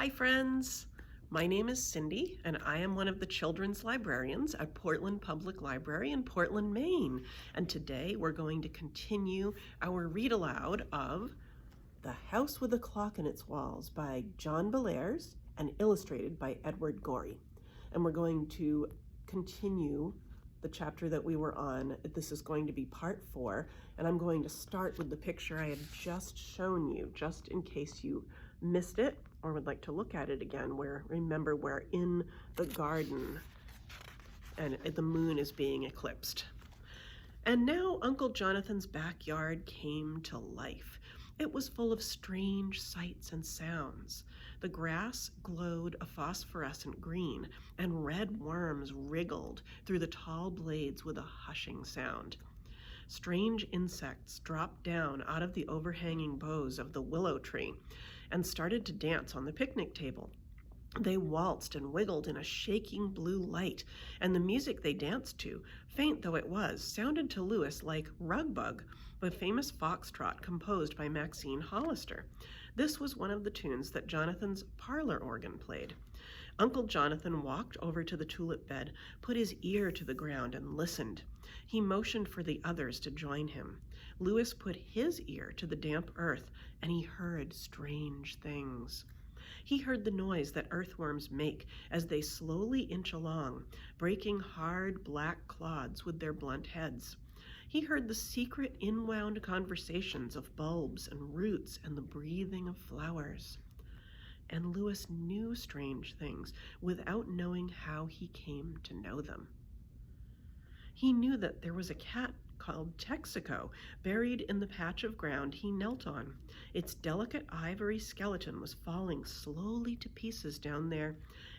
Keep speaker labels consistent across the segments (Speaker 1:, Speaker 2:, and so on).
Speaker 1: Hi friends, my name is Cindy and I am one of the children's librarians at Portland Public Library in Portland, Maine. And today we're going to continue our read aloud of The House with a Clock in Its Walls by John Bellairs and illustrated by Edward Gorey. And we're going to continue the chapter that we were on. This is going to be part 4, and I'm going to start with the picture I had just shown you, just in case you missed it or would like to look at it again, where remember we're in the garden and the moon is being eclipsed. And now Uncle Jonathan's backyard came to life. It was full of strange sights and sounds. The grass glowed a phosphorescent green, and red worms wriggled through the tall blades with a hushing sound. Strange insects dropped down out of the overhanging boughs of the willow tree and started to dance on the picnic table. They waltzed and wiggled in a shaking blue light, and the music they danced to, faint though it was, sounded to Louis like Rug Bug, the famous foxtrot composed by Maxine Hollister. This was one of the tunes that Jonathan's parlor organ played. Uncle Jonathan walked over to the tulip bed, put his ear to the ground, and listened. He motioned for the others to join him. Louis put his ear to the damp earth, and he heard strange things. He heard the noise that earthworms make as they slowly inch along, breaking hard black clods with their blunt heads. He heard the secret inwound conversations of bulbs and roots and the breathing of flowers. And Louis knew strange things without knowing how he came to know them. He knew that there was a cat called Texaco buried in the patch of ground he knelt on. Its delicate ivory skeleton was falling slowly to pieces down there,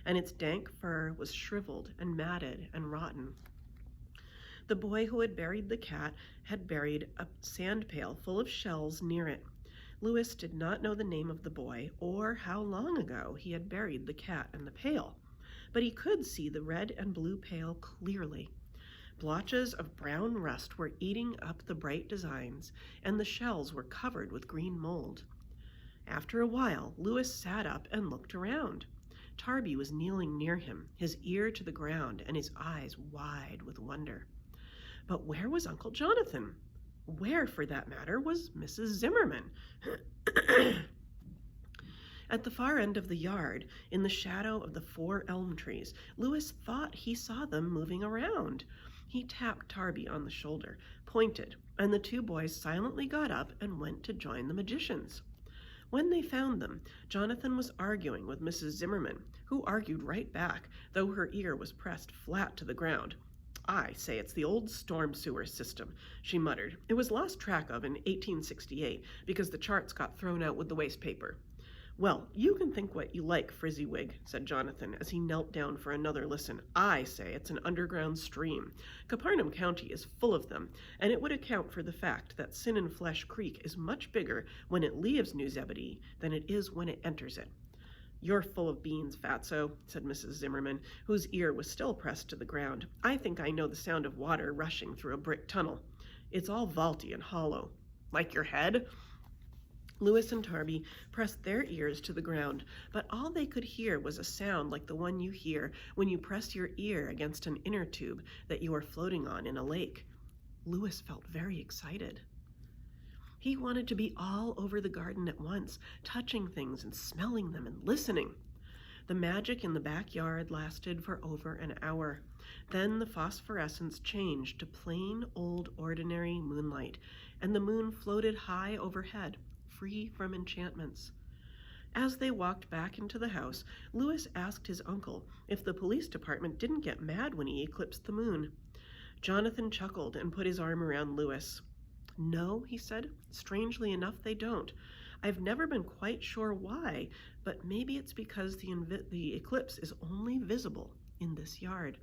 Speaker 1: and its dank fur was shriveled and matted and rotten. The boy who had buried the cat had buried a sand pail full of shells near it. Louis did not know the name of the boy or how long ago he had buried the cat and the pail, but he could see the red and blue pail clearly. Blotches of brown rust were eating up the bright designs, and the shells were covered with green mold. After a while, Louis sat up and looked around. Tarby was kneeling near him, his ear to the ground and his eyes wide with wonder. But where was Uncle Jonathan? Where, for that matter, was Mrs. Zimmerman? At the far end of the yard, in the shadow of the 4 elm trees, Louis thought he saw them moving around. He tapped Tarby on the shoulder, pointed, and the 2 boys silently got up and went to join the magicians. When they found them, Jonathan was arguing with Mrs. Zimmerman, who argued right back, though her ear was pressed flat to the ground. "I say it's the old storm sewer system," she muttered. "It was lost track of in 1868 because the charts got thrown out with the waste paper." "Well, you can think what you like, Frizzywig," said Jonathan as he knelt down for another listen. "I say it's an underground stream. Capernaum County is full of them, and it would account for the fact that Sin and Flesh Creek is much bigger when it leaves New Zebedee than it is when it enters it." "You're full of beans, Fatso," said Mrs. Zimmerman, whose ear was still pressed to the ground. "I think I know the sound of water rushing through a brick tunnel. It's all vaulty and hollow." "Like your head?" Louis and Tarby pressed their ears to the ground, but all they could hear was a sound like the one you hear when you press your ear against an inner tube that you are floating on in a lake. Louis felt very excited. He wanted to be all over the garden at once, touching things and smelling them and listening. The magic in the backyard lasted for over an hour. Then the phosphorescence changed to plain old ordinary moonlight, and the moon floated high overhead, free from enchantments. As they walked back into the house, Louis asked his uncle if the police department didn't get mad when he eclipsed the moon. Jonathan chuckled and put his arm around Louis. "No," he said, "strangely enough they don't. I've never been quite sure why, but maybe it's because the eclipse is only visible in this yard."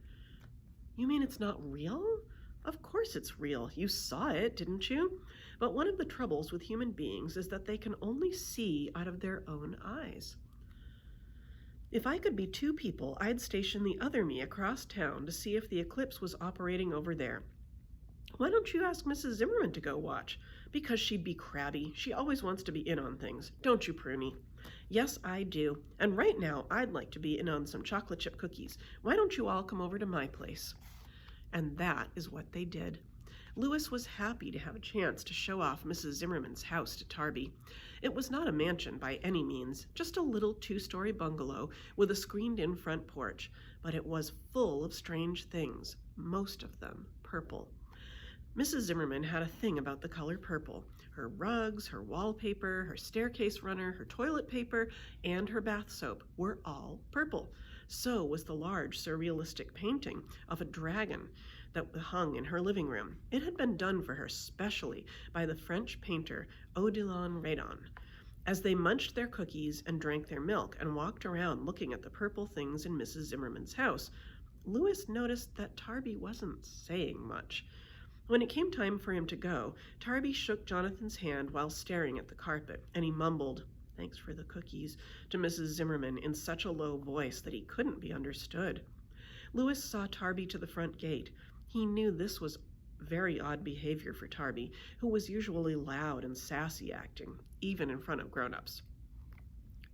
Speaker 1: "You mean it's not real?" "Of course it's real. You saw it, didn't you? But one of the troubles with human beings is that they can only see out of their own eyes. If I could be 2 people, I'd station the other me across town to see if the eclipse was operating over there. Why don't you ask Mrs. Zimmerman to go watch? Because she'd be crabby. She always wants to be in on things. Don't you, Pruny? Yes, I do. And right now, I'd like to be in on some chocolate chip cookies. Why don't you all come over to my place? And that is what they did. Louis was happy to have a chance to show off Mrs. Zimmerman's house to Tarby. It was not a mansion by any means, just a little two-story bungalow with a screened-in front porch, but it was full of strange things, most of them purple. Mrs. Zimmerman had a thing about the color purple. Her rugs, her wallpaper, her staircase runner, her toilet paper, and her bath soap were all purple. So was the large surrealistic painting of a dragon that hung in her living room. It had been done for her specially by the French painter Odilon Redon. As they munched their cookies and drank their milk and walked around looking at the purple things in Mrs. Zimmerman's house, Louis noticed that Tarby wasn't saying much. When it came time for him to go, Tarby shook Jonathan's hand while staring at the carpet, and he mumbled, "Thanks for the cookies," to Mrs. Zimmerman in such a low voice that he couldn't be understood. Louis saw Tarby to the front gate. He knew this was very odd behavior for Tarby, who was usually loud and sassy acting, even in front of grown-ups.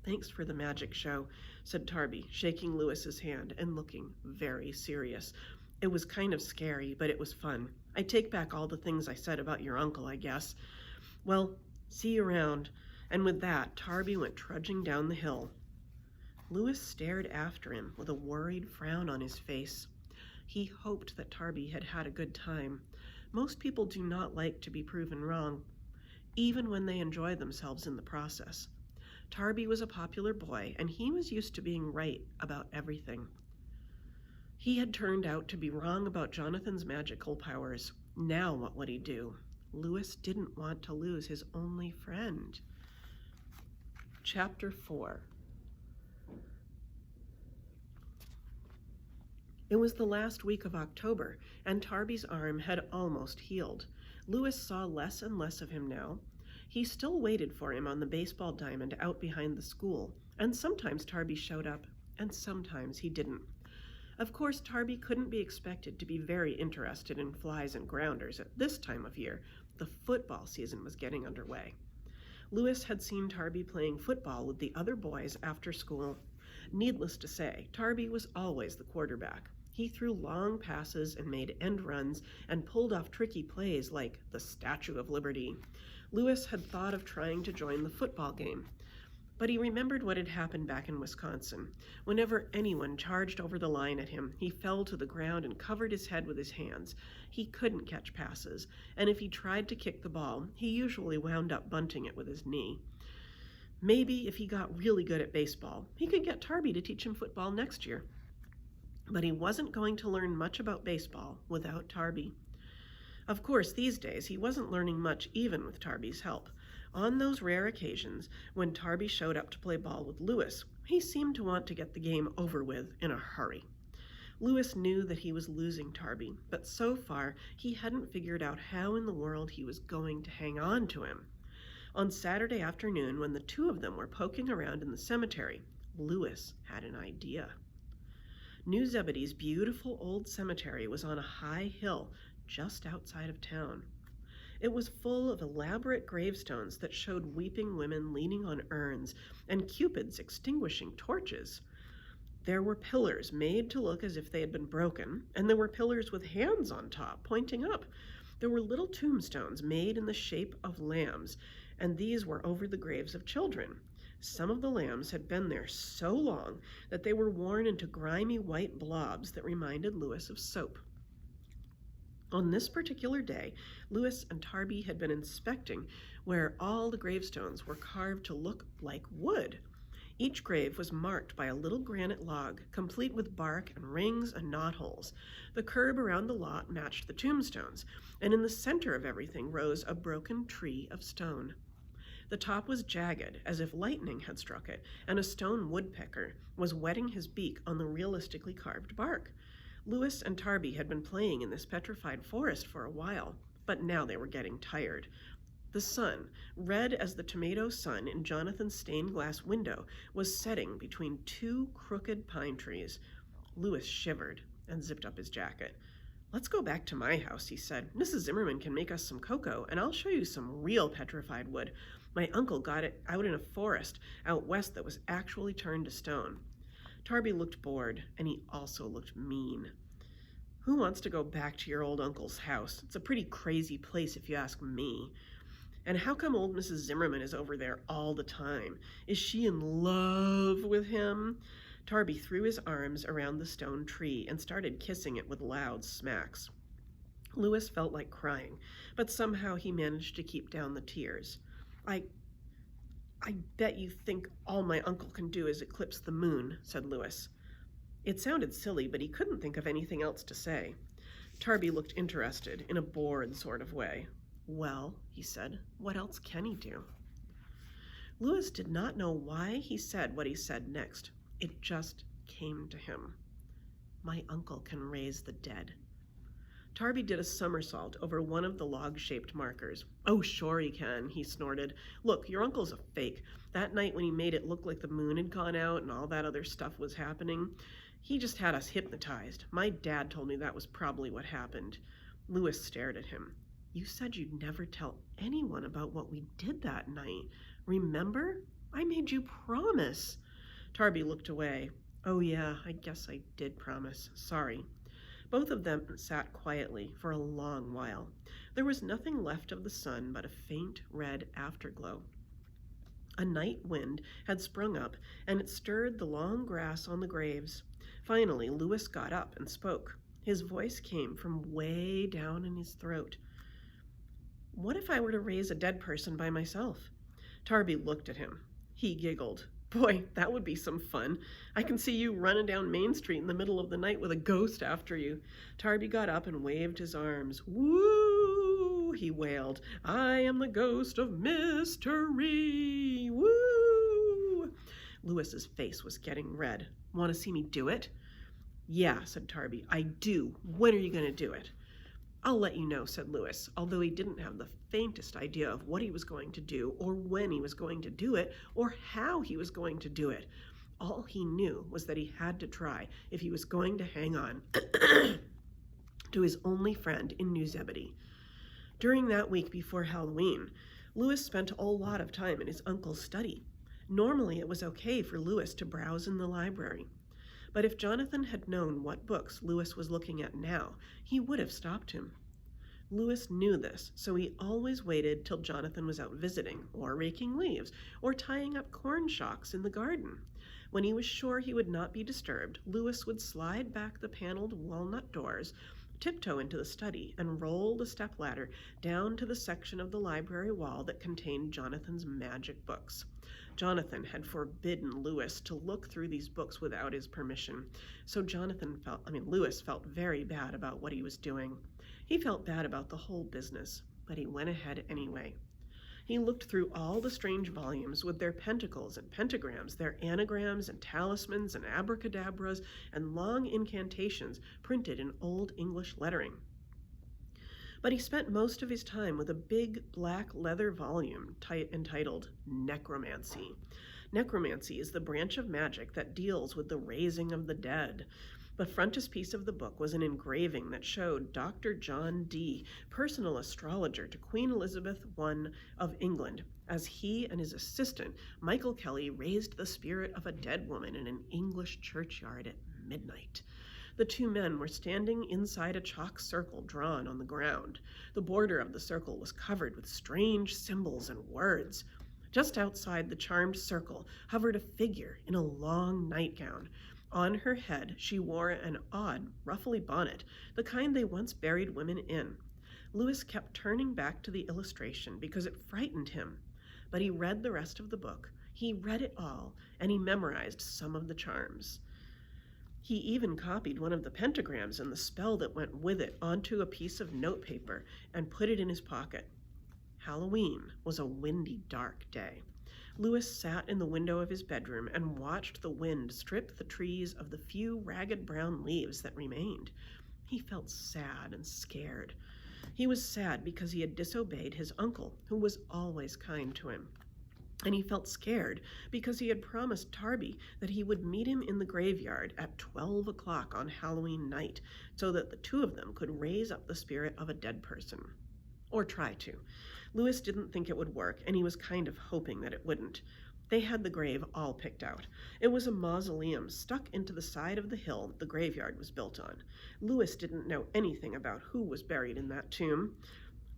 Speaker 1: "Thanks for the magic show," said Tarby, shaking Louis's hand and looking very serious. "It was kind of scary, but it was fun. I take back all the things I said about your uncle, I guess. Well, see you around." And with that, Tarby went trudging down the hill. Louis stared after him with a worried frown on his face. He hoped that Tarby had had a good time. Most people do not like to be proven wrong, even when they enjoy themselves in the process. Tarby was a popular boy, and he was used to being right about everything. He had turned out to be wrong about Jonathan's magical powers. Now what would he do? Louis didn't want to lose his only friend. Chapter 4. It was the last week of October, and Tarby's arm had almost healed. Louis saw less and less of him now. He still waited for him on the baseball diamond out behind the school, and sometimes Tarby showed up, and sometimes he didn't. Of course, Tarby couldn't be expected to be very interested in flies and grounders at this time of year. The football season was getting underway. Louis had seen Tarby playing football with the other boys after school. Needless to say, Tarby was always the quarterback. He threw long passes and made end runs and pulled off tricky plays like the Statue of Liberty. Louis had thought of trying to join the football game, but he remembered what had happened back in Wisconsin. Whenever anyone charged over the line at him, he fell to the ground and covered his head with his hands. He couldn't catch passes, and if he tried to kick the ball, he usually wound up bunting it with his knee. Maybe if he got really good at baseball, he could get Tarby to teach him football next year. But he wasn't going to learn much about baseball without Tarby. Of course, these days, he wasn't learning much even with Tarby's help. On those rare occasions, when Tarby showed up to play ball with Louis, he seemed to want to get the game over with in a hurry. Louis knew that he was losing Tarby, but so far, he hadn't figured out how in the world he was going to hang on to him. On Saturday afternoon, when the two of them were poking around in the cemetery, Louis had an idea. New Zebedee's beautiful old cemetery was on a high hill just outside of town. It was full of elaborate gravestones that showed weeping women leaning on urns and cupids extinguishing torches. There were pillars made to look as if they had been broken, and there were pillars with hands on top pointing up. There were little tombstones made in the shape of lambs, and these were over the graves of children. Some of the lambs had been there so long that they were worn into grimy white blobs that reminded Louis of soap. On this particular day, Louis and Tarby had been inspecting where all the gravestones were carved to look like wood. Each grave was marked by a little granite log, complete with bark and rings and knotholes. The curb around the lot matched the tombstones, and in the center of everything rose a broken tree of stone. The top was jagged, as if lightning had struck it, and a stone woodpecker was whetting his beak on the realistically carved bark. Louis and Tarby had been playing in this petrified forest for a while, but now they were getting tired. The sun, red as the tomato sun in Jonathan's stained glass window, was setting between two crooked pine trees. Louis shivered and zipped up his jacket. "Let's go back to my house," he said. "Mrs. Zimmerman can make us some cocoa, and I'll show you some real petrified wood. My uncle got it out in a forest out west that was actually turned to stone." Tarby looked bored, and he also looked mean. "Who wants to go back to your old uncle's house? It's a pretty crazy place if you ask me. And how come old Mrs. Zimmerman is over there all the time? Is she in love with him?" Tarby threw his arms around the stone tree and started kissing it with loud smacks. Louis felt like crying, but somehow he managed to keep down the tears. I bet you think all my uncle can do is eclipse the moon," said Louis. It sounded silly, but he couldn't think of anything else to say. Tarby looked interested, in a bored sort of way. "Well," he said, "what else can he do?" Louis did not know why he said what he said next. It just came to him. "My uncle can raise the dead." Tarby did a somersault over one of the log-shaped markers. "Oh, sure he can," he snorted. "Look, your uncle's a fake. That night when he made it look like the moon had gone out and all that other stuff was happening, he just had us hypnotized. My dad told me that was probably what happened." Louis stared at him. "You said you'd never tell anyone about what we did that night. Remember? I made you promise." Tarby looked away. "Oh yeah, I guess I did promise. Sorry." Both of them sat quietly for a long while. There was nothing left of the sun but a faint red afterglow. A night wind had sprung up, and it stirred the long grass on the graves. Finally, Louis got up and spoke. His voice came from way down in his throat. "What if I were to raise a dead person by myself?" Tarby looked at him. He giggled. "Boy, that would be some fun. I can see you running down Main Street in the middle of the night with a ghost after you." Tarby got up and waved his arms. "Woo!" he wailed. "I am the ghost of mystery. Woo!" Louis's face was getting red. "Want to see me do it?" "Yeah," said Tarby. "I do. When are you going to do it?" "I'll let you know," said Louis, although he didn't have the faintest idea of what he was going to do, or when he was going to do it, or how he was going to do it. All he knew was that he had to try if he was going to hang on to his only friend in New Zebedee. During that week before Halloween, Louis spent a lot of time in his uncle's study. Normally it was okay for Louis to browse in the library. But if Jonathan had known what books Louis was looking at now, he would have stopped him. Louis knew this, so he always waited till Jonathan was out visiting, or raking leaves, or tying up corn shocks in the garden. When he was sure he would not be disturbed, Louis would slide back the paneled walnut doors, tiptoe into the study, and roll the stepladder down to the section of the library wall that contained Jonathan's magic books. Jonathan had forbidden Louis to look through these books without his permission, so Louis felt very bad about what he was doing. He felt bad about the whole business, but he went ahead anyway. He looked through all the strange volumes with their pentacles and pentagrams, their anagrams and talismans and abracadabras and long incantations printed in Old English lettering. But he spent most of his time with a big black leather volume entitled Necromancy. Necromancy is the branch of magic that deals with the raising of the dead. The frontispiece of the book was an engraving that showed Dr. John Dee, personal astrologer to Queen Elizabeth I of England, as he and his assistant, Michael Kelly, raised the spirit of a dead woman in an English churchyard at midnight. The two men were standing inside a chalk circle drawn on the ground. The border of the circle was covered with strange symbols and words. Just outside the charmed circle hovered a figure in a long nightgown. On her head, she wore an odd, ruffly bonnet, the kind they once buried women in. Louis kept turning back to the illustration because it frightened him. But he read the rest of the book. He read it all, and he memorized some of the charms. He even copied one of the pentagrams and the spell that went with it onto a piece of notepaper and put it in his pocket. Halloween was a windy, dark day. Louis sat in the window of his bedroom and watched the wind strip the trees of the few ragged brown leaves that remained. He felt sad and scared. He was sad because he had disobeyed his uncle, who was always kind to him. and he felt scared because he had promised Tarby that he would meet him in the graveyard at 12 o'clock on Halloween night so that the two of them could raise up the spirit of a dead person. Or try to. Louis didn't think it would work, and he was kind of hoping that it wouldn't. They had the grave all picked out. It was a mausoleum stuck into the side of the hill the graveyard was built on. Louis didn't know anything about who was buried in that tomb.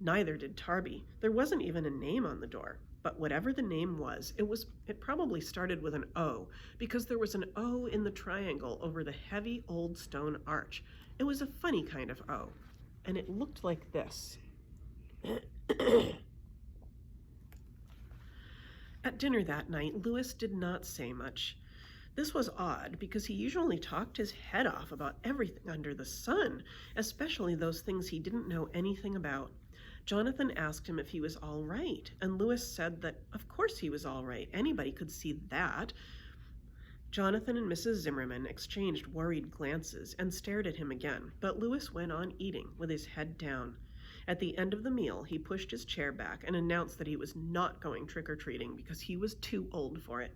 Speaker 1: Neither did Tarby. There wasn't even a name on the door. But whatever the name was, it probably started with an O, because there was an O in the triangle over the heavy old stone arch. It was a funny kind of O, and it looked like this. At dinner that night, Louis did not say much. This was odd, because he usually talked his head off about everything under the sun, especially those things he didn't know anything about. Jonathan asked him if he was all right, and Louis said that of course he was all right. Anybody could see that. Jonathan and Mrs. Zimmerman exchanged worried glances and stared at him again, but Louis went on eating with his head down. At the end of the meal, he pushed his chair back and announced that he was not going trick-or-treating because he was too old for it.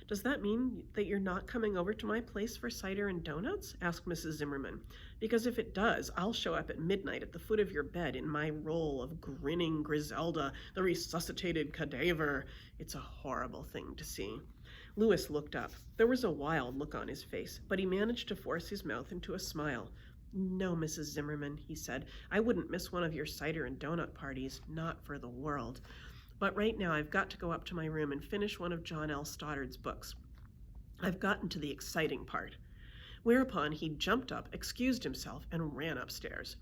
Speaker 1: "Does that mean that you're not coming over to my place for cider and donuts?" asked Mrs. Zimmerman. "Because if it does, I'll show up at midnight at the foot of your bed in my role of grinning Griselda, the resuscitated cadaver." It's a horrible thing to see. Louis looked up. There was a wild look on his face, but he managed to force his mouth into a smile. "No, Mrs. Zimmerman," he said. "I wouldn't miss one of your cider and donut parties, not for the world. But right now I've got to go up to my room and finish one of John L. Stoddard's books. I've gotten to the exciting part." Whereupon he jumped up, excused himself, and ran upstairs.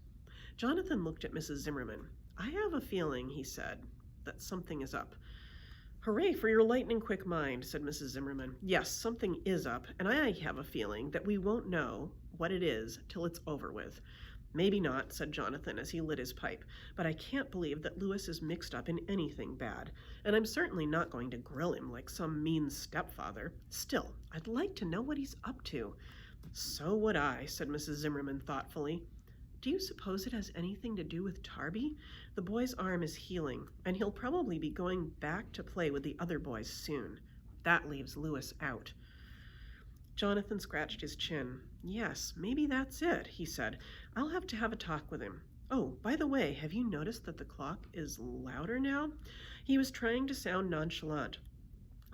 Speaker 1: Jonathan looked at Mrs. Zimmerman. "I have a feeling," he said, "that something is up." "Hooray for your lightning-quick mind," said Mrs. Zimmerman. "Yes, something is up, and I have a feeling that we won't know what it is till it's over with." "Maybe not," said Jonathan as he lit his pipe, "but I can't believe that Louis is mixed up in anything bad, and I'm certainly not going to grill him like some mean stepfather. Still, I'd like to know what he's up to." "So would I," said Mrs. Zimmerman thoughtfully. "Do you suppose it has anything to do with Tarby? The boy's arm is healing, and he'll probably be going back to play with the other boys soon. That leaves Louis out." Jonathan scratched his chin. "Yes, maybe that's it," he said. "I'll have to have a talk with him. Oh, by the way, have you noticed that the clock is louder now?" He was trying to sound nonchalant,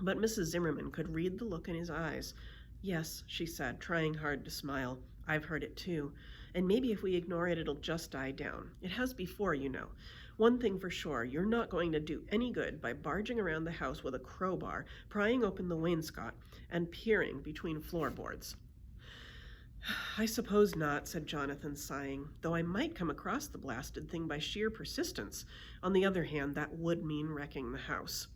Speaker 1: but Mrs. Zimmerman could read the look in his eyes. "Yes," she said, trying hard to smile. "I've heard it too. And maybe if we ignore it, it'll just die down. It has before, you know. One thing for sure, you're not going to do any good by barging around the house with a crowbar, prying open the wainscot, and peering between floorboards." "I suppose not," said Jonathan, sighing, "though I might come across the blasted thing by sheer persistence. On the other hand, that would mean wrecking the house.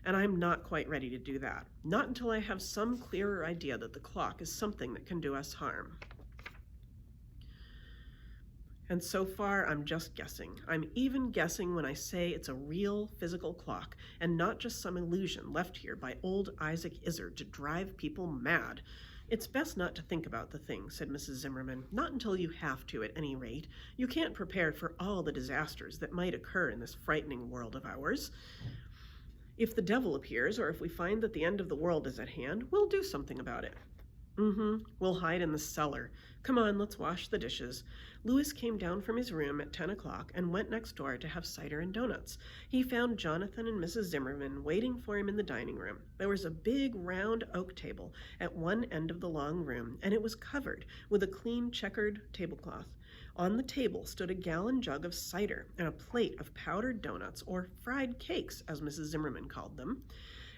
Speaker 1: And I'm not quite ready to do that. Not until I have some clearer idea that the clock is something that can do us harm. And so far, I'm just guessing. I'm even guessing when I say it's a real physical clock and not just some illusion left here by old Isaac Izard to drive people mad. It's best not to think about the thing," said Mrs. Zimmerman. "Not until you have to, at any rate. You can't prepare for all the disasters that might occur in this frightening world of ours. If the devil appears, or if we find that the end of the world is at hand, we'll do something about it." We'll hide in the cellar. Come on, let's wash the dishes." Louis came down from his room at 10 o'clock and went next door to have cider and donuts. He found Jonathan and Mrs. Zimmerman waiting for him in the dining room. There was a big round oak table at one end of the long room, and it was covered with a clean checkered tablecloth. On the table stood a gallon jug of cider and a plate of powdered donuts, or fried cakes, as Mrs. Zimmerman called them.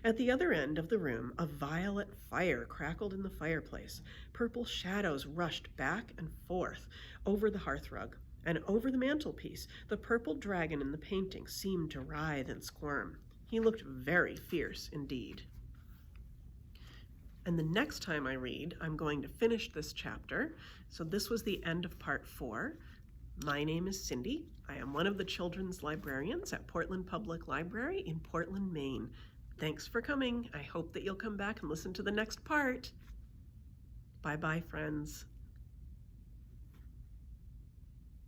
Speaker 1: At the other end of the room, a violet fire crackled in the fireplace. Purple shadows rushed back and forth over the hearthrug, and over the mantelpiece, the purple dragon in the painting seemed to writhe and squirm. He looked very fierce indeed. And the next time I read, I'm going to finish this chapter. So this was the end of part 4. My name is Cindy. I am one of the children's librarians at Portland Public Library in Portland, Maine. Thanks for coming. I hope that you'll come back and listen to the next part. Bye-bye, friends.